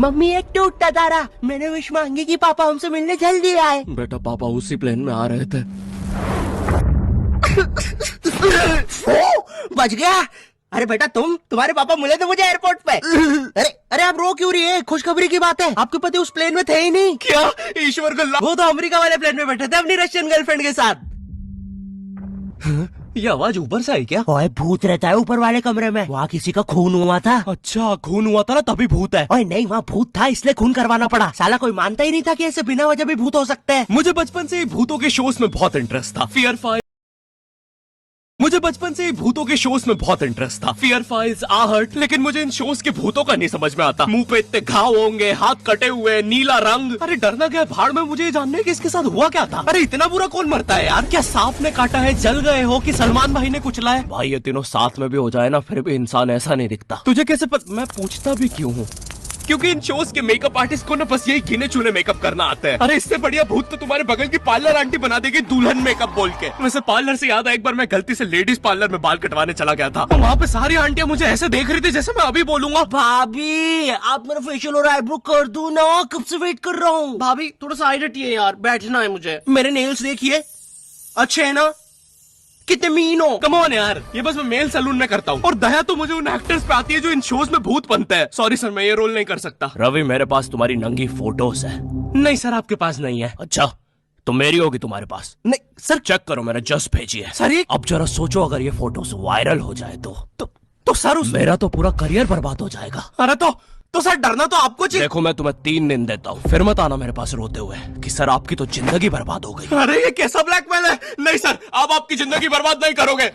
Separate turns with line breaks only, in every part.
Mummy एक टूटता तारा, मैंने विश मांगी कि पापा हमसे मिलने जल्दी आए।
बेटा पापा उसी प्लेन में आ रहे थे।
बच गया। अरे बेटा तुम्हारे पापा मिले थे मुझे एयरपोर्ट पे। अरे अरे आप रो क्यों रही है? खुशखबरी की बात है, आपके पति उस प्लेन में थे ही नहीं।
क्या? ईश्वर को
वो तो अमेरिका वाले प्लेन में बैठे थे अपनी रशियन गर्लफ्रेंड के साथ।
ये आवाज ऊपर से आई क्या?
ओए भूत रहता है ऊपर वाले कमरे में, वहाँ किसी का खून हुआ था।
अच्छा खून हुआ था ना तभी भूत है।
ओए नहीं, वहाँ भूत था इसलिए खून करवाना पड़ा। साला कोई मानता ही नहीं था कि ऐसे बिना वजह भी भूत हो सकते हैं।
मुझे बचपन से ही भूतों के शोज में बहुत इंटरेस्ट था। फियर फाइल्स, आहट, लेकिन मुझे इन शोज के भूतों का नहीं समझ में आता। मुंह पे इतने घाव होंगे, हाथ कटे हुए, नीला रंग। अरे डरना क्या भाड़ में, मुझे ये जानना है कि इसके साथ हुआ क्या था। अरे इतना बुरा कौन मरता है यार? क्या सांप ने काटा है, जल गए हो कि सलमान भाई ने कुचला है? भाई ये तीनों साथ में भी हो जाए ना फिर भी इंसान ऐसा नहीं दिखता। तुझे कैसे मैं पूछता भी क्यों हूँ? क्योंकि इन शोज के मेकअप आर्टिस्ट को ना बस यही गिने चुने मेकअप करना आता है। अरे इससे बढ़िया भूत तो तुम्हारे बगल की पार्लर आंटी बना देगी दुल्हन मेकअप बोल के। वैसे पार्लर से याद है, एक बार मैं गलती से लेडीज पार्लर में बाल कटवाने चला गया था। तो वहाँ पे सारी आंटियां मुझे ऐसे देख रही थी जैसे मैं अभी बोलूंगा
भाभी आप मेरा फेशियल और आईब्रो कर दो ना, कब से वेट कर रहा हूँ।
भाभी थोड़ा सा साइड हटिए यार, बैठना है मुझे।
मेरे नेल्स देखिए, अच्छे है ना? कितने मीन हो।
कम ऑन यार, ये बस मैं मेल सैलून में करता हूँ। और दया तो मुझे उन एक्टर्स पे आती है जो इन शोज में भूत बनते हैं। सॉरी सर, मैं ये रोल नहीं कर सकता। रवि मेरे पास तुम्हारी नंगी फोटोज है। नहीं सर आपके पास नहीं है। अच्छा तो मेरी होगी तुम्हारे पास?
नहीं सर।
चेक करो, मैंने जस्ट भेजी है।
सर ये
अब जरा सोचो, अगर ये फोटोज वायरल हो जाए तो सर मेरा तो पूरा करियर बर्बाद हो जाएगा।
अरे तो सर डरना तो आपको चाहिए।
देखो मैं तुम्हें 3 दिन देता हूँ, फिर मत आना मेरे पास रोते हुए कि सर आपकी तो जिंदगी बर्बाद हो गई।
अरे ये कैसा ब्लैकमेल है? नहीं सर, आप आपकी जिंदगी बर्बाद नहीं करोगे।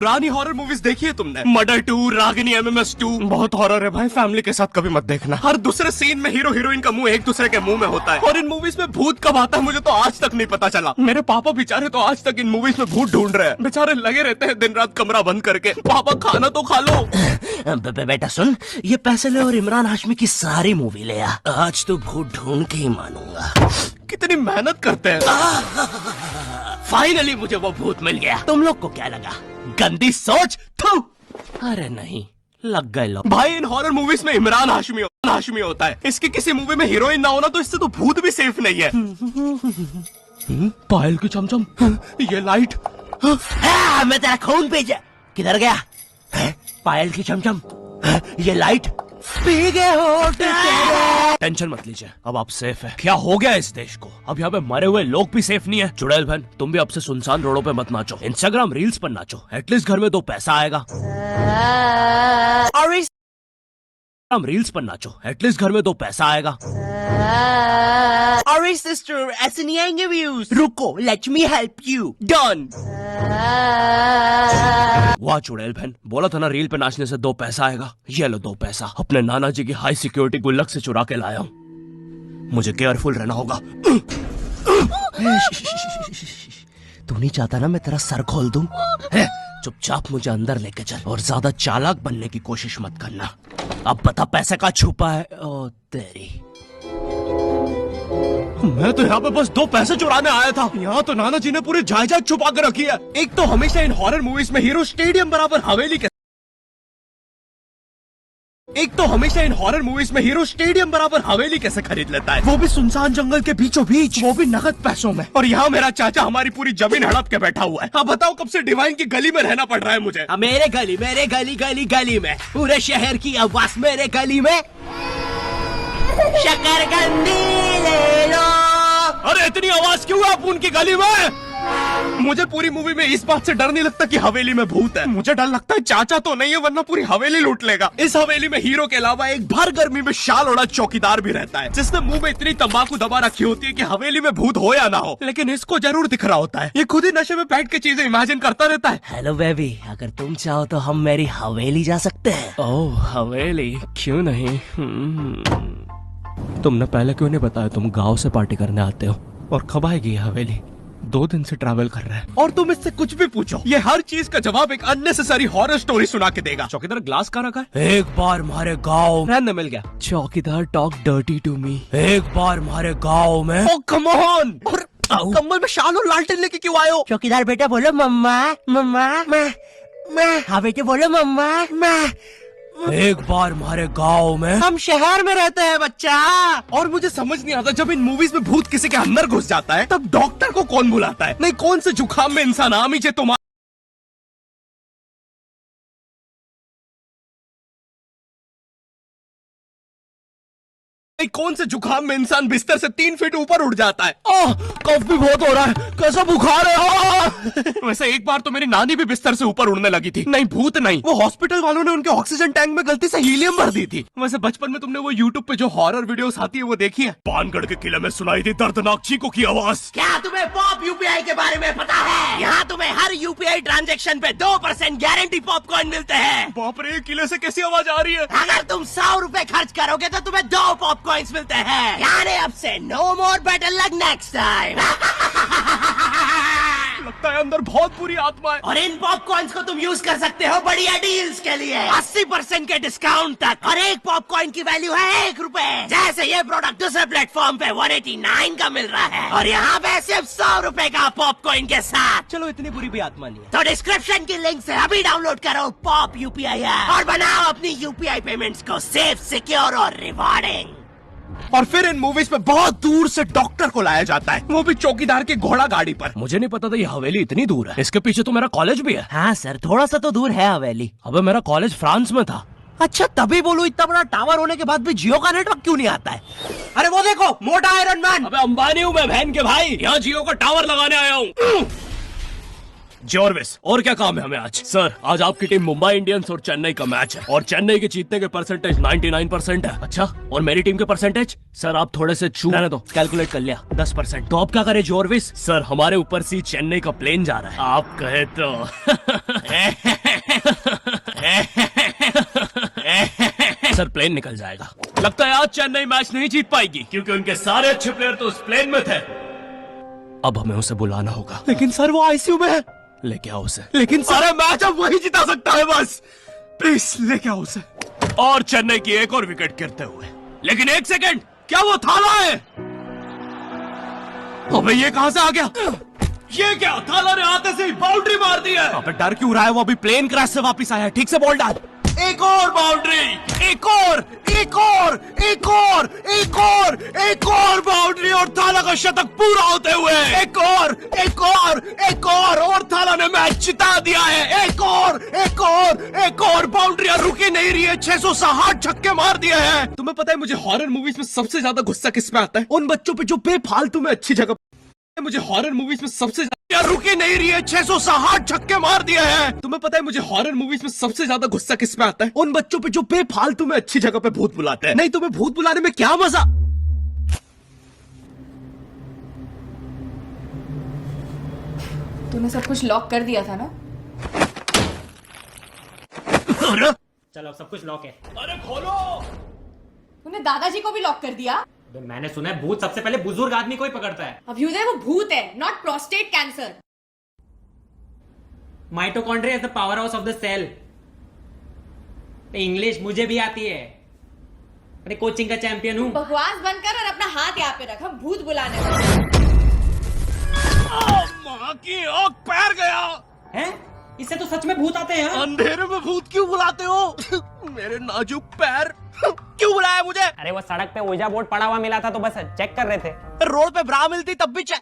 पुरानी हॉरर मूवीज देखी है तुमने? Murder 2, Ragini, MMS 2। बहुत हॉरर है भाई, फैमिली के साथ कभी मत देखना। हर दूसरे सीन में हीरो हीरोइन का मुंह एक दूसरे के मुंह में होता है। और इन मूवीज में भूत कब आता है मुझे तो आज तक नहीं पता चला। मेरे पापा बेचारे तो आज तक इन मूवीज में भूत ढूंढ रहे हैं। बेचारे लगे रहते हैं दिन रात कमरा बंद करके। पापा खाना तो खा लो।
बेटा सुन, ये पैसे ले और इमरान हाशमी की सारी मूवी ले आ। आज तो भूत ढूंढ के ही मानूंगा।
कितनी मेहनत करते हैं।
फाइनली मुझे वो भूत मिल गया। तुम लोग को क्या लगा? गंदी सोच। थू।
अरे नहीं,
लग गए लोग।
भाई इन हॉरर मूवीज में इमरान हाशमी होता है। इसकी किसी मूवी में हीरोइन ना होना तो इससे तो भूत भी सेफ नहीं है। पायल की चमचम, ये लाइट।
मैं तेरा खून भेजा। किधर गया? पायल की चमचम, ये लाइट पी गए हो।
टेंशन मत लीजिए, अब आप सेफ है। क्या हो गया इस देश को? अब यहाँ पे मरे हुए लोग भी सेफ नहीं है। चुड़ैल बहन, तुम भी अब से सुनसान रोडों पे मत नाचो, इंस्टाग्राम रील्स पर नाचो। एटलीस्ट घर में 2 पैसा आएगा।
और
हम रील्स पर नाचो, एटलीस्ट घर में 2 पैसा आएगा।
अरे सिस्टर, ऐसे नहीं आएंगे व्यूज। रुको, let me help you.
Done. वाह चुड़ैल बहन, बोला था ना रील पे नाचने से 2 पैसा आएगा। ये लो 2 पैसा, अपने नाना जी की हाई सिक्योरिटी गुल्लक से चुरा के लाया हूँ। मुझे केयरफुल रहना होगा।
तू नहीं चाहता ना मैं तेरा सर खोल दूं?
चुपचाप मुझे अंदर लेके चल और ज्यादा चालाक बनने की कोशिश मत करना। अब बता पैसे का छुपा है? ओ तेरी, मैं तो यहाँ पे बस 2 पैसे चुराने आया था। यहाँ तो नाना जी ने पूरी जायदाद छुपा कर रखी है। एक तो हमेशा इन हॉरर मूवीज में हीरो स्टेडियम बराबर हवेली कैसे खरीद लेता है, वो भी सुनसान जंगल के बीचों बीच, वो भी नगद पैसों में। और यहाँ मेरा चाचा हमारी पूरी जमीन हड़प के बैठा हुआ है। अब बताओ कब से डिवाइन की गली में रहना पड़ रहा है मुझे।
मेरे गली में पूरे शहर की आवाज मेरे गली में। शकरकंदी ले लो।
अरे इतनी आवाज क्यों है उनकी गली में? मुझे पूरी मूवी में इस बात से डर नहीं लगता कि हवेली में भूत है। मुझे डर लगता है चाचा तो नहीं है, वरना पूरी हवेली लूट लेगा। इस हवेली में हीरो के अलावा एक भर गर्मी में शाल ओढ़ा चौकीदार भी रहता है, जिसने मुंह में इतनी तंबाकू दबा रखी होती है कि हवेली में भूत हो या ना हो, लेकिन इसको जरूर दिख रहा होता है। ये खुद ही नशे में बैठ के चीजें इमेजिन करता रहता है।
हेलो बेबी, अगर तुम चाहो तो हम मेरी हवेली जा सकते हैं।
ओह हवेली, क्यों नहीं? तुमने पहले क्यों नहीं बताया तुम गांव से पार्टी करने आते हो? और कब आएगी हवेली? 2 दिन से ट्रैवल कर रहा है और तुम इससे कुछ भी पूछो, ये हर चीज का जवाब एक अननेसेसरी हॉरर स्टोरी सुना के देगा। चौकीदार ग्लास कहाँ रखा है? एक बार हमारे गाँव रहने मिल गया। चौकीदार टॉक डर्टी टू मी। एक बार हमारे गाँव में। ओह कम ऑन, कम्बल में शाल और लालटेन लेके क्यों आए हो?
चौकीदार बेटा बोलो मम्मा। मम्मा मैं। हाँ बेटे बोलो मम्मा।
एक बार हमारे गांव में
हम शहर में रहते हैं बच्चा।
और मुझे समझ नहीं आता, जब इन मूवीज में भूत किसी के अंदर घुस जाता है तब डॉक्टर को कौन बुलाता है? नहीं, कौन से जुकाम में इंसान आमी जे तुम्हारा कौन से जुकाम में इंसान बिस्तर से 3 फीट ऊपर उड़ जाता है? कफ भी बहुत हो रहा है, कैसा बुखार है। वैसे एक बार तो मेरी नानी भी बिस्तर से ऊपर उड़ने लगी थी। नहीं भूत नहीं, वो हॉस्पिटल वालों ने उनके ऑक्सीजन टैंक में गलती से हीलियम भर दी थी। वैसे बचपन में तुमने वो यूट्यूब पे जो हॉरर वीडियोस आती है वो देखी है? पानगढ़ के किले में सुनाई थी दर्दनाक चीखों की आवाज।
क्या तुम्हें पॉप यूपीआई के बारे में पता है? यहाँ तुम्हें हर यूपीआई ट्रांजैक्शन पे 2% गारंटी पॉपकॉर्न मिलते हैं।
बाप रे, किले से कैसी आवाज आ रही है?
अगर तुम 100 रुपए खर्च करोगे तो तुम्हें 2 पॉपकॉर्न्स मिलते हैं। यानी अब से no more better luck next time.
लगता है अंदर बहुत बुरी आत्मा है।
और इन पॉपकॉर्न्स को तुम यूज कर सकते हो बढ़िया डील्स के लिए, 80% के डिस्काउंट तक। और एक पॉपकॉर्न की वैल्यू है 1 रुपए। जैसे ये प्रोडक्ट दूसरे प्लेटफॉर्म पे 189 का मिल रहा है और यहाँ पे सिर्फ 100 रुपए का पॉपकॉर्न के साथ।
चलो इतनी बुरी भी आत्मा नहीं है।
तो डिस्क्रिप्शन की लिंक से अभी डाउनलोड करो पॉप यूपीआई और बनाओ अपनी यूपीआई पेमेंट्स को सेफ, सिक्योर और रिवॉर्डिंग।
और फिर इन मूवीज में बहुत दूर से डॉक्टर को लाया जाता है, वो भी चौकीदार की घोड़ा गाड़ी पर। मुझे नहीं पता था ये हवेली इतनी दूर है। इसके पीछे तो मेरा कॉलेज भी है।
हाँ सर, थोड़ा सा तो दूर है हवेली।
अबे मेरा कॉलेज फ्रांस में था।
अच्छा, तभी बोलो इतना बड़ा टावर होने के बाद भी जियो का नेटवर्क क्यों नहीं आता है? अरे वो देखो, मोटा आयरन मैन।
अबे अंबानी हूँ मैं बहन के भाई, यहाँ जियो का टावर लगाने आया हूँ। जॉर्विस, और क्या काम है हमें आज? सर, आज आपकी टीम मुंबई इंडियंस और चेन्नई का मैच है और चेन्नई के जीतने के परसेंटेज 99% है। अच्छा, और मेरी टीम के परसेंटेज? सर आप थोड़े से रहने दो, कैलकुलेट कर लिया 10%। तो अब क्या करे जॉर्विस? सर हमारे ऊपर से चेन्नई का प्लेन जा रहा है, आप कहे तो। सर प्लेन निकल जाएगा। लगता है आज चेन्नई मैच नहीं जीत पाएगी क्योंकि उनके सारे अच्छे प्लेयर तो उस प्लेन में थे। अब हमें उसे बुलाना होगा।
लेकिन सर वो आईसीयू में है।
लेके आओ उसे। लेकिन सारा मैच अब वही जिता सकता है, बस प्लीज लेके आओ उसे। और चेन्नई की एक और विकेट गिरते हुए। लेकिन एक सेकंड, क्या वो थाला है? अबे ये कहां से आ गया? ये क्या, थाला ने आते से ही बाउंड्री मार दी है। अबे डर क्यों रहा है? वो अभी प्लेन क्रैश से वापस आया है। ठीक से बॉल डाल। एक और बाउंड्री, एक और, एक और, एक और, एक और, एक और बाउंड्री और थाला का शतक पूरा होते हुए एक और, एक और, एक और थाला ने मैच जिता दिया है। एक और, एक और, एक और बाउंड्रियां रुकी नहीं रही है। 660 छक्के मार दिए हैं। तुम्हें पता है मुझे हॉरर मूवीज में सबसे ज्यादा गुस्सा किस पे आता है? उन बच्चों पे जो बेफालतू में अच्छी जगह। मुझे हॉरर मूवीज में सबसे ज्यादा रुकी नहीं रही है। 660 छक्के मार दिए हैं। तुम्हें पता है मुझे हॉरर मूवीज में सबसे ज्यादा गुस्सा किस पे आता है? उन बच्चों पे जो बेफालतू में अच्छी जगह पे भूत बुलाते हैं। नहीं, तुम्हें भूत बुलाने में क्या मजा?
तूने सब कुछ लॉक कर दिया था ना?
चलो अब सब कुछ लॉक है।
अरे खोलो।
तूने दादाजी को भी लॉक कर दिया?
मैंने सुना है भूत सबसे पहले बुजुर्ग आदमी को ही पकड़ता है।
अभ्युदय वो भूत है, not prostate cancer.
Mitochondria is the power house of the cell. English मुझे भी आती है, अरे कोचिंग का चैंपियन हूँ।
बकवास बंद कर और अपना हाथ यहाँ पे रख, हम भूत बुलाने वाले।
माँ की आँख पैर गया
हैं? इससे तो सच में भूत आते हैं।
अंधेरे में भूत क्यों बुलाते हो? मेरे नाजुक पैर क्यों बुलाया मुझे?
अरे वो सड़क पे ओजा बोर्ड पड़ा हुआ मिला था तो बस चेक कर रहे थे।
रोड पे ब्रा मिलती तब भी चेक,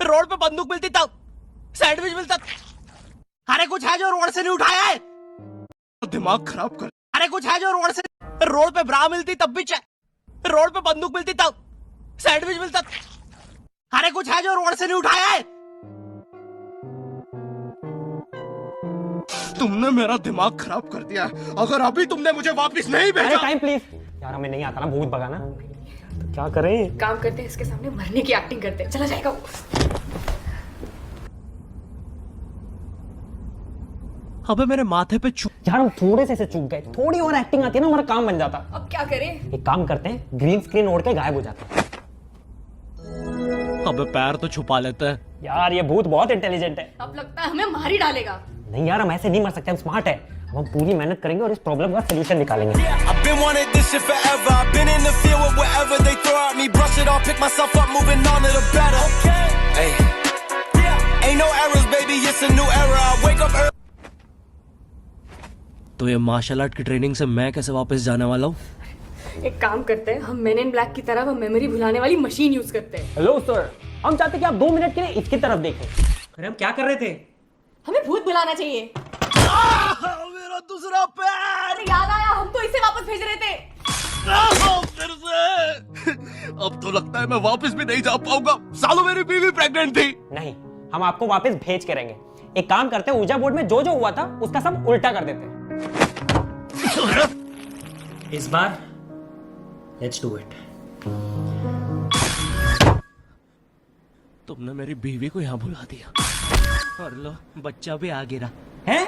रोड पे बंदूक मिलती तब, सैंडविच मिलता। अरे कुछ है जो रोड से नहीं उठाया है? दिमाग खराब कर। अरे कुछ है जो रोड से, रोड पे ब्रा मिलती तब भी चेक, रोड पे बंदूक मिलती तब, सैंडविच मिलता। अरे कुछ है जो रोड से नहीं उठाया है? तुमने मेरा दिमाग खराब कर दिया है। अगर अभी तुमने मुझे वापस नहीं भेजा।
टाइम प्लीज यार, हमें नहीं आता ना भूत भगाना, तो क्या करें?
काम करते हैं, इसके सामने मरने की एक्टिंग करते हैं। चला जाएगा वो।
अबे मेरे माथे पे
यार हम थोड़े से चूक गए, थोड़ी और एक्टिंग आती है ना हमारा काम बन जाता।
अब क्या करें?
एक काम करते हैं, ग्रीन स्क्रीन ओढ़ के गायब हो जाते हैं।
अबे पैर तो छुपा लेते हैं।
यार ये भूत बहुत इंटेलिजेंट है।
अब लगता है हमें मार ही डालेगा।
नहीं यार, हम ऐसे नहीं मर सकते, हम स्मार्ट है। हम पूरी मेहनत करेंगे और इस प्रॉब्लम का सलूशन निकालेंगे।
I've been wanting this shit forever. I've been in the field with whatever they throw at me. Brush it off, pick myself up, moving on to the better. Hey. Ain't no errors, baby, it's a new era. I wake up early.
तो ये martial art की training से मैं कैसे वापस जाने वाला हूँ?
एक काम करते हैं, हम मेन इन ब्लैक की तरह वो मेमोरी भुलाने वाली मशीन यूज करते हैं।
हेलो सर, हम चाहते हैं कि आप 2 मिनट के लिए इसकी तरफ देखें। अरे हम क्या कर रहे थे?
हमें भूत बुलाना चाहिए।
मेरा दूसरा पैर!
अरे याद आया, हम तो इसे वापस भेज रहे थे।
फिर से! अब तो लगता है मैं वापस भी नहीं जा पाऊंगा। सालों मेरी बीवी प्रेग्नेंट थी।
नहीं, हम आपको वापस भेज के रहेंगे। एक काम करते हैं, ऊर्जा बोर्ड में जो जो हुआ था उसका सब उल्टा कर देते हैं। इस बार लेट्स डू इट।
तुमने मेरी बीवी को यहाँ बुला दिया और लो बच्चा भी आ गिरा
हैं?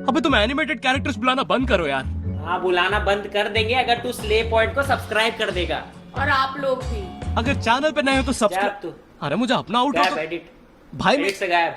अबे तुम एनिमेटेड कैरेक्टर्स बुलाना बंद करो यार।
हाँ, बुलाना बंद कर देंगे अगर तू स्ले पॉइंट को सब्सक्राइब कर देगा।
और आप लोग भी।
अगर चैनल पे नए हो तो सब्सक्राइब।
तू
अरे मुझे अपना आउट
गायब, एडिट
भाई
एडिट से गायब।